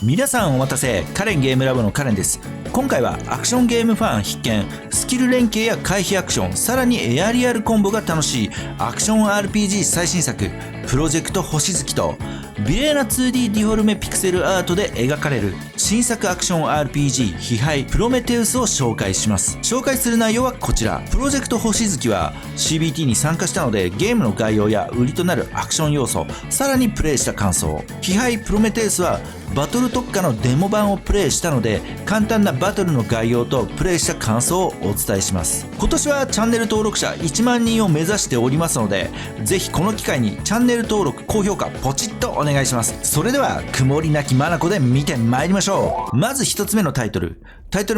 皆さんお待たせ、カレンゲームラボのカレンです。今回はアクションゲームファン必見、スキル連携や回避アクション、さらにエアリアルコンボが楽しいアクション RPG 最新作、プロジェクト星月と美麗な 2D ディフォルメピクセルアートで描かれる新作アクション RPG 非敗プロメテウスを紹介します。紹介する内容はこちら。プロジェクト星月は CBT に参加したので、ゲームの概要や売りとなるアクション要素、さらにプレイした感想。非敗プロメテウスはバトル特化のデモ版をプレイしたので、簡単なバトルの概要とプレイした感想をお伝えします。今年はチャンネル登録者1万人を目指しておりますので、ぜひこの機会にチャンネル登録、高評価ポチッとお願いします。それでは曇りなき眼で見てまいりましょう。まず一つ目のタイトル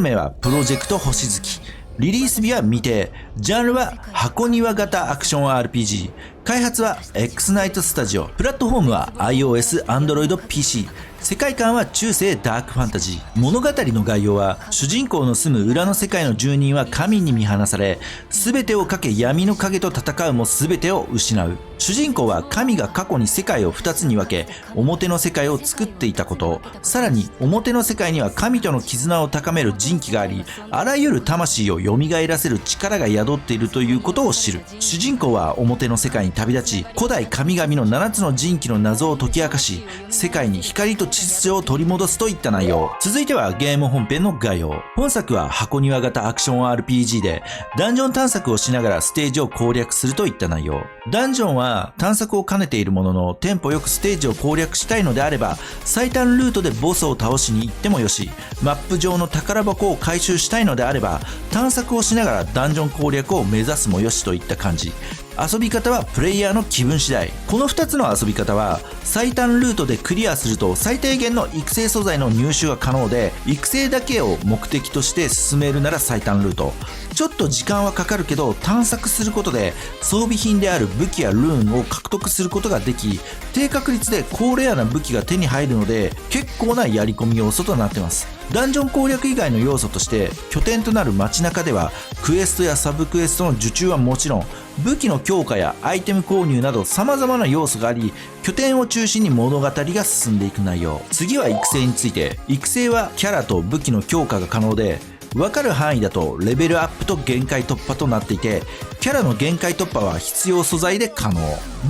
名はプロジェクト星月。リリース日は未定。ジャンルは箱庭型アクション RPG。開発は X ナイトスタジオ。プラットフォームは iOS、Android、PC。世界観は中世ダークファンタジー。物語の概要は、主人公の住む裏の世界の住人は神に見放され、全てをかけ闇の影と戦うも全てを失う。主人公は神が過去に世界を2つに分け、表の世界を作っていたこと、さらに表の世界には神との絆を高める神器があり、あらゆる魂を蘇らせる力が宿っているということを知る。主人公は表の世界に旅立ち、古代神々の7つの神器の謎を解き明かし、世界に光と秩序を取り戻すといった内容。続いてはゲーム本編の概要。本作は箱庭型アクション RPG で、ダンジョン探索をしながらステージを攻略するといった内容。ダンジョンは探索を兼ねているものの、テンポよくステージを攻略したいのであれば、最短ルートでボスを倒しに行ってもよし、マップ上の宝箱を回収したいのであれば、探索をしながらダンジョン攻略を目指すもよしといった感じ。遊び方はプレイヤーの気分次第。この2つの遊び方は、最短ルートでクリアすると最低限の育成素材の入手が可能で、育成だけを目的として進めるなら最短ルート。ちょっと時間はかかるけど、探索することで装備品である武器やルーンを獲得することができ、低確率で高レアな武器が手に入るので、結構なやり込み要素となってます。ダンジョン攻略以外の要素として、拠点となる街中ではクエストやサブクエストの受注はもちろん、武器の強化やアイテム購入など様々な要素があり、拠点を中心に物語が進んでいく内容。次は育成について。育成はキャラと武器の強化が可能で、分かる範囲だとレベルアップと限界突破となっていて、キャラの限界突破は必要素材で可能。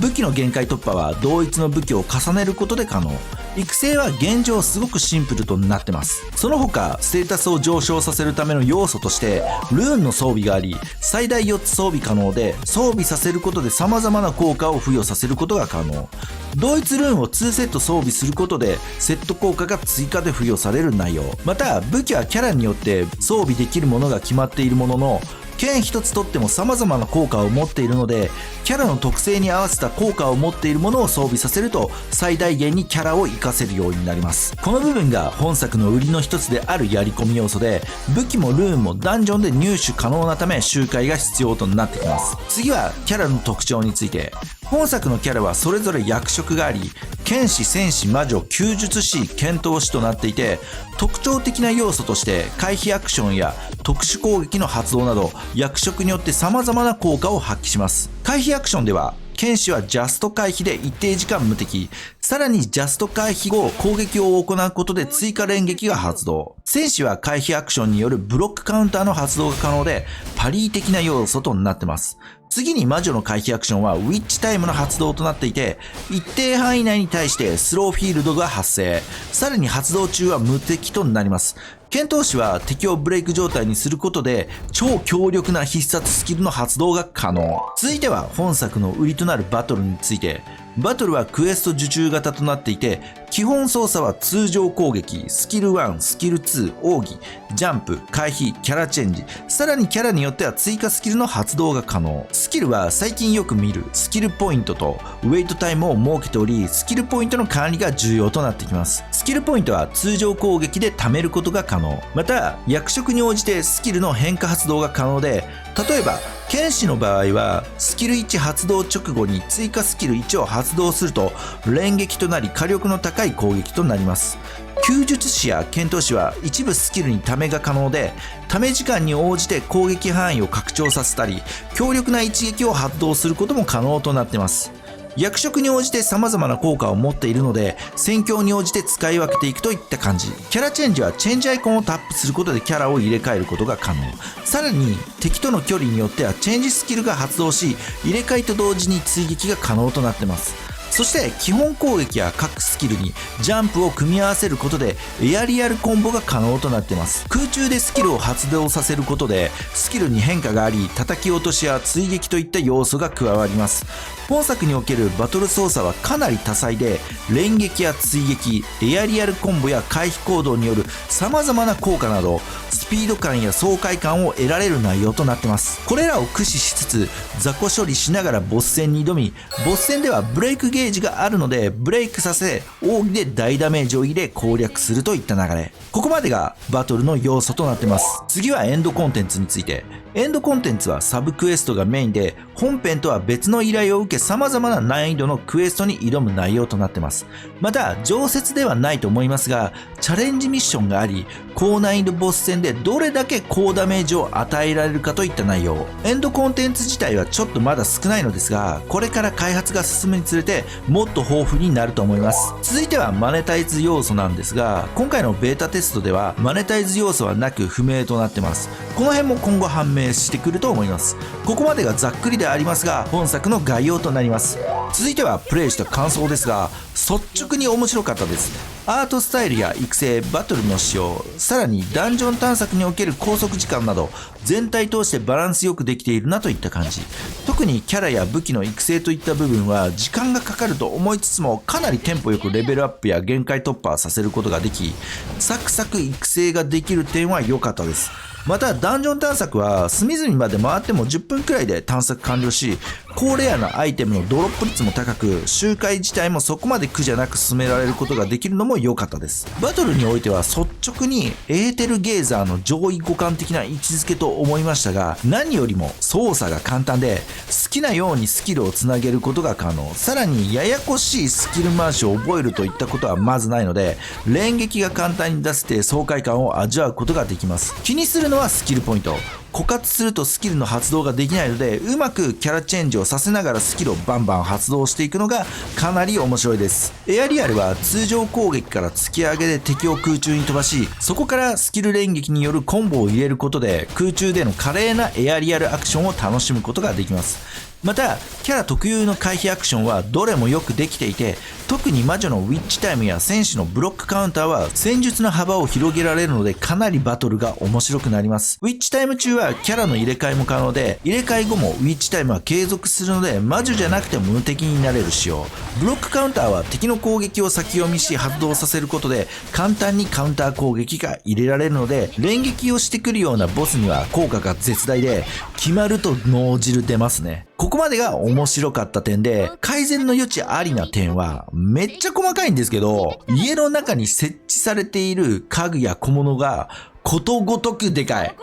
武器の限界突破は同一の武器を重ねることで可能。育成は現状すごくシンプルとなってます。その他、ステータスを上昇させるための要素として、ルーンの装備があり、最大4つ装備可能で、装備させることで様々な効果を付与させることが可能。同一ルーンを2セット装備することで、セット効果が追加で付与される内容。また、武器はキャラによって装備できるものが決まっているものの、剣一つとっても様々な効果を持っているので、キャラの特性に合わせた効果を持っているものを装備させると、最大限にキャラを活かせるようになります。この部分が本作の売りの一つであるやり込み要素で、武器もルーンもダンジョンで入手可能なため周回が必要となってきます。次はキャラの特徴について。本作のキャラはそれぞれ役職があり、剣士、戦士、魔女、弓術師、剣闘士となっていて、特徴的な要素として回避アクションや特殊攻撃の発動など、役職によって様々な効果を発揮します。回避アクションでは、剣士はジャスト回避で一定時間無敵。さらにジャスト回避後、攻撃を行うことで追加連撃が発動。戦士は回避アクションによるブロックカウンターの発動が可能で、パリー的な要素となってます。次に魔女の回避アクションはウィッチタイムの発動となっていて、一定範囲内に対してスローフィールドが発生。さらに発動中は無敵となります。剣闘士は敵をブレイク状態にすることで超強力な必殺スキルの発動が可能。続いては本作の売りとなるバトルについて。バトルはクエスト受注型となっていて、基本操作は通常攻撃、スキル1、スキル2、奥義、ジャンプ、回避、キャラチェンジ、さらにキャラによっては追加スキルの発動が可能。スキルは最近よく見るスキルポイントとウェイトタイムを設けており、スキルポイントの管理が重要となってきます。スキルポイントは通常攻撃で貯めることが可能。また、役職に応じてスキルの変化発動が可能で、例えば、剣士の場合はスキル1発動直後に追加スキル1を発動すると連撃となり火力の高い攻撃となります。弓術師や剣闘士は一部スキルにためが可能で、ため時間に応じて攻撃範囲を拡張させたり強力な一撃を発動することも可能となっています。役職に応じて様々な効果を持っているので、戦況に応じて使い分けていくといった感じ。キャラチェンジはチェンジアイコンをタップすることでキャラを入れ替えることが可能。さらに敵との距離によってはチェンジスキルが発動し、入れ替えと同時に追撃が可能となっています。そして基本攻撃や各スキルにジャンプを組み合わせることでエアリアルコンボが可能となっています。空中でスキルを発動させることでスキルに変化があり、叩き落としや追撃といった要素が加わります。本作におけるバトル操作はかなり多彩で、連撃や追撃、エアリアルコンボや回避行動による様々な効果など、スピード感や爽快感を得られる内容となっています。これらを駆使しつつ雑魚処理しながらボス戦に挑み、ボス戦ではブレイクゲージがあるのでブレイクさせ、奥義で大ダメージを入れ攻略するといった流れ。ここまでがバトルの要素となっています。次はエンドコンテンツについて。エンドコンテンツはサブクエストがメインで、本編とは別の依頼を受け様々な難易度のクエストに挑む内容となっています。また常設ではないと思いますが、チャレンジミッションがあり、高難易度ボス戦でどれだけ高ダメージを与えられるかといった内容。エンドコンテンツ自体はちょっとまだ少ないのですが、これから開発が進むにつれてもっと豊富になると思います。続いてはマネタイズ要素なんですが、今回のベータテストではマネタイズ要素はなく不明となっています。この辺も今後判明してくると思います。ここまでがざっくりでありますが、本作の概要となります。続いてはプレイした感想ですが、率直に面白かったです。アートスタイルや育成、バトルの仕様、さらにダンジョン探索における拘束時間など、全体通してバランスよくできているなといった感じ。特にキャラや武器の育成といった部分は時間がかかると思いつつも、かなりテンポよくレベルアップや限界突破させることができ、サクサク育成ができる点は良かったです。またダンジョン探索は隅々まで回っても10分くらいで探索完了し、高レアなアイテムのドロップ率も高く、周回自体もそこまで苦じゃなく進められることができるのも良かったです。バトルにおいては率直にエーテルゲーザーの上位互換的な位置づけと思いましたが、何よりも操作が簡単で好きなようにスキルをつなげることが可能。さらにややこしいスキル回しを覚えるといったことはまずないので、連撃が簡単に出せて爽快感を味わうことができます。気にするのはスキルポイント。枯渇するとスキルの発動ができないので、うまくキャラチェンジをさせながらスキルをバンバン発動していくのがかなり面白いです。エアリアルは通常攻撃から突き上げで敵を空中に飛ばし、そこからスキル連撃によるコンボを入れることで空中での華麗なエアリアルアクションを楽しむことができます。またキャラ特有の回避アクションはどれもよくできていて、特に魔女のウィッチタイムや戦士のブロックカウンターは戦術の幅を広げられるので、かなりバトルが面白くなります。ウィッチタイム中はキャラの入れ替えも可能で、入れ替え後もウィッチタイムは継続するので、魔女じゃなくても無敵になれる仕様。ブロックカウンターは敵の攻撃を先読みし発動させることで簡単にカウンター攻撃が入れられるので、連撃をしてくるようなボスには効果が絶大で、決まると脳汁出ますね。ここまでが面白かった点で、改善の余地ありな点はめっちゃ細かいんですけど、家の中に設置されている家具や小物がことごとくでかい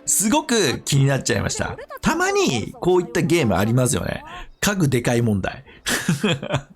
すごく気になっちゃいました。たまにこういったゲームありますよね。家具でかい問題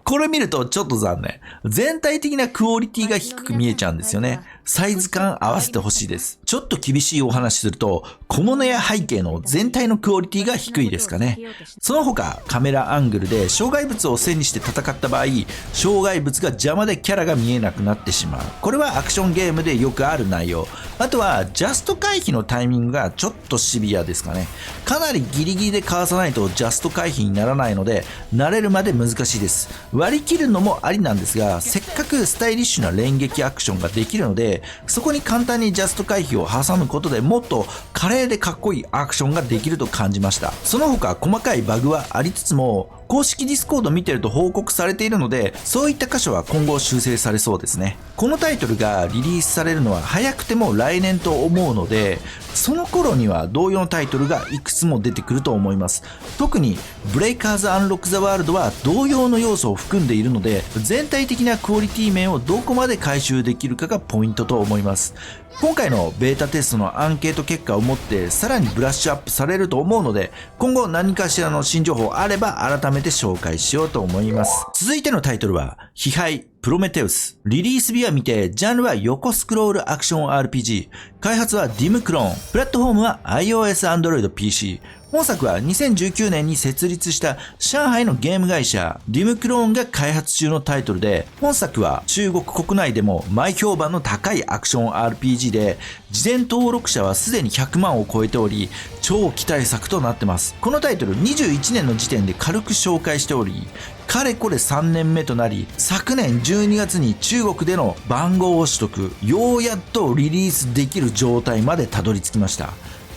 これ見るとちょっと残念。全体的なクオリティが低く見えちゃうんですよね。サイズ感合わせてほしいです。ちょっと厳しいお話すると、小物や背景の全体のクオリティが低いですかね。その他カメラアングルで障害物を背にして戦った場合、障害物が邪魔でキャラが見えなくなってしまう。これはアクションゲームでよくある内容。あとはジャスト回避のタイミングがちょっとシビアですかね。かなりギリギリでかわさないとジャスト回避にならないので、慣れるまで難しいです。割り切るのもありなんですが、せっかくスタイリッシュな連撃アクションができるので、そこに簡単にジャスト回避を挟むことでもっと華麗でかっこいいアクションができると感じました。その他細かいバグはありつつも、公式ディスコード見てると報告されているので、そういった箇所は今後修正されそうですね。このタイトルがリリースされるのは早くても来年と思うので、その頃には同様のタイトルがいくつも出てくると思います。特にブレイカーズ・アンロック・ザ・ワールドは同様の要素を含んでいるので、全体的なクオリティ面をどこまで回収できるかがポイントと思います。今回のベータテストのアンケート結果をもってさらにブラッシュアップされると思うので、今後何かしらの新情報あれば改めて紹介しようと思います。続いてのタイトルは批配プロメテウス。リリース日は見て、ジャンルは横スクロールアクション RPG。開発はディムクローン。プラットフォームは iOS、Android、PC。本作は2019年に設立した上海のゲーム会社リムクローンが開発中のタイトルで、本作は中国国内でも前評判の高いアクション RPG で、事前登録者はすでに100万を超えており、超期待作となってます。このタイトル21年の時点で軽く紹介しており、かれこれ3年目となり、昨年12月に中国での番号を取得、ようやっとリリースできる状態までたどり着きました。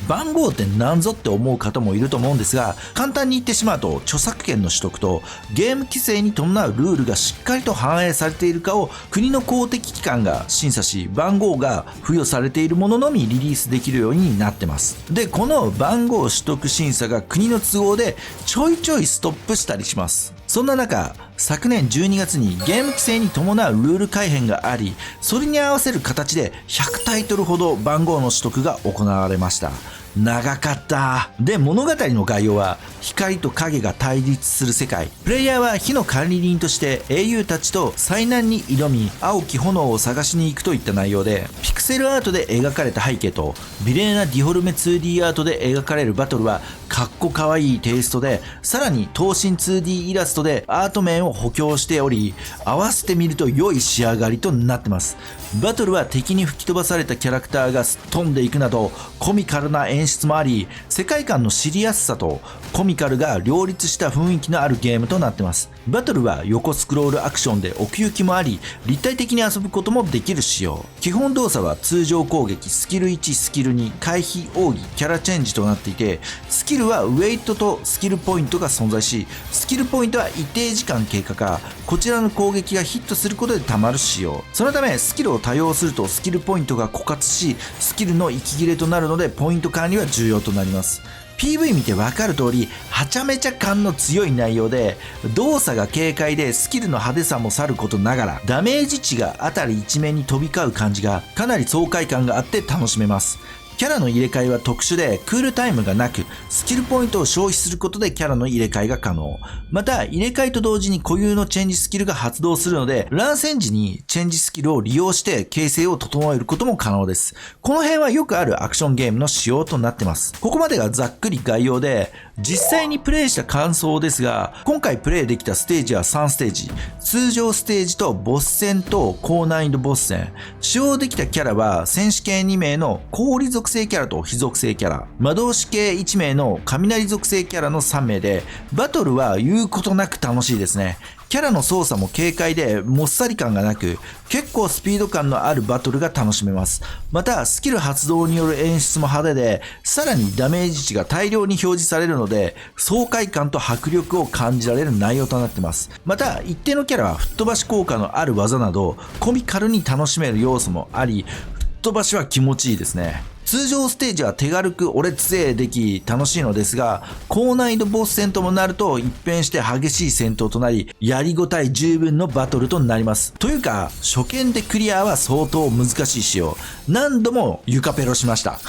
番号って何ぞって思う方もいると思うんですが、簡単に言ってしまうと、著作権の取得とゲーム規制に伴うルールがしっかりと反映されているかを国の公的機関が審査し、番号が付与されているもののみリリースできるようになってます。で、この番号取得審査が国の都合でちょいちょいストップしたりします。そんな中、昨年12月にゲーム規制に伴うルール改変があり、それに合わせる形で100タイトルほど番号の取得が行われました。長かった。で、物語の概要は光と影が対立する世界。プレイヤーは火の管理人として英雄たちと災難に挑み、青き炎を探しに行くといった内容で、ピクセルアートで描かれた背景と美麗なディフォルメ 2D アートで描かれるバトルはかっこかわいいテイストで、さらに等身 2D イラストでアート面を補強しており、合わせてみると良い仕上がりとなってます。バトルは敵に吹き飛ばされたキャラクターがすっ飛んでいくなどコミカルな演出もあり、世界観の知りやすさとコミカルが両立した雰囲気のあるゲームとなってます。バトルは横スクロールアクションで奥行きもあり、立体的に遊ぶこともできる仕様。基本動作は通常攻撃、スキル1、スキル2、回避、奥義、キャラチェンジとなっていて、スキルはウェイトとスキルポイントが存在し、スキルポイントは一定時間経過か、こちらの攻撃がヒットすることで溜まる仕様。そのためスキルを多用するとスキルポイントが枯渇し、スキルの息切れとなるのでポイント管理は重要となります。PV 見てわかる通り、はちゃめちゃ感の強い内容で、動作が軽快でスキルの派手さもさることながら、ダメージ値が辺り一面に飛び交う感じがかなり爽快感があって楽しめます。キャラの入れ替えは特殊でクールタイムがなく、スキルポイントを消費することでキャラの入れ替えが可能。また入れ替えと同時に固有のチェンジスキルが発動するので、乱戦時にチェンジスキルを利用して形勢を整えることも可能です。この辺はよくあるアクションゲームの仕様となってます。ここまでがざっくり概要で、実際にプレイした感想ですが、今回プレイできたステージは3ステージ。通常ステージとボス戦と高難易度ボス戦。使用できたキャラは戦士系2名の氷属性キャラと火属性キャラ、魔導士系1名の雷属性キャラの3名で、バトルは言うことなく楽しいですね。キャラの操作も軽快でもっさり感がなく、結構スピード感のあるバトルが楽しめます。またスキル発動による演出も派手で、さらにダメージ値が大量に表示されるので、爽快感と迫力を感じられる内容となっています。また一定のキャラは吹っ飛ばし効果のある技などコミカルに楽しめる要素もあり、吹っ飛ばしは気持ちいいですね。通常ステージは手軽く俺強えでき楽しいのですが、高難易度ボス戦ともなると一変して激しい戦闘となり、やりごたえ十分のバトルとなります。というか初見でクリアは相当難しい仕様。何度も床ペロしました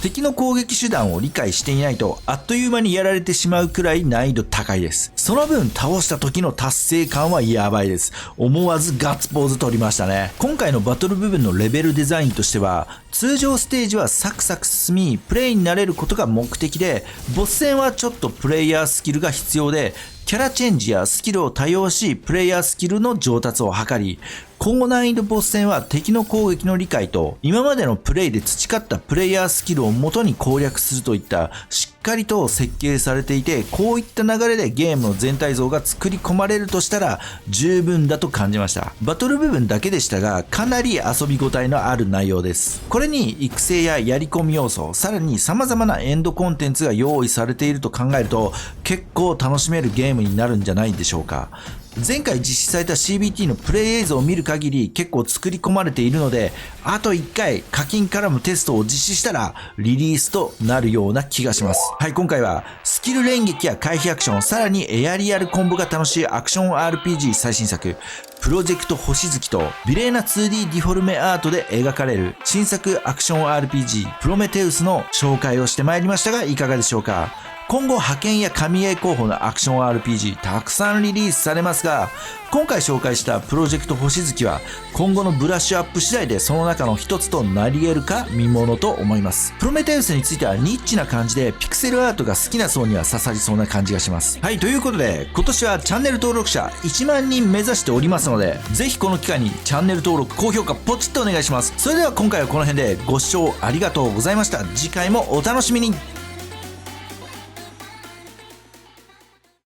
敵の攻撃手段を理解していないとあっという間にやられてしまうくらい難易度高いです。その分倒した時の達成感はやばいです。思わずガッツポーズ取りましたね。今回のバトル部分のレベルデザインとしては、通常ステージはサクサク進みプレイになれることが目的で、ボス戦はちょっとプレイヤースキルが必要で、キャラチェンジやスキルを多用しプレイヤースキルの上達を図り、高難易度ボス戦は敵の攻撃の理解と今までのプレイで培ったプレイヤースキルを元に攻略するといったしっかりと設計されていて、こういった流れでゲームの全体像が作り込まれるとしたら十分だと感じました。バトル部分だけでしたがかなり遊び応えのある内容です。これに育成ややり込み要素、さらに様々なエンドコンテンツが用意されていると考えると結構楽しめるゲームになるんじゃないでしょうか。前回実施された CBT のプレイ映像を見る限り結構作り込まれているので、あと1回課金絡むテストを実施したらリリースとなるような気がします。はい、今回はスキル連撃や回避アクション、さらにエアリアルコンボが楽しいアクション RPG 最新作プロジェクト星月と美麗な 2D ディフォルメアートで描かれる新作アクション RPG プロメテウスの紹介をしてまいりましたがいかがでしょうか。今後派遣や神ゲー候補のアクション RPG たくさんリリースされますが、今回紹介したプロジェクト星月は今後のブラッシュアップ次第でその中の一つとなり得るか見ものと思います。プロメテウスについてはニッチな感じでピクセルアートが好きな層には刺さりそうな感じがします。はい、ということで今年はチャンネル登録者1万人目指しておりますので、ぜひこの機会にチャンネル登録高評価ポチッとお願いします。それでは今回はこの辺でご視聴ありがとうございました。次回もお楽しみに。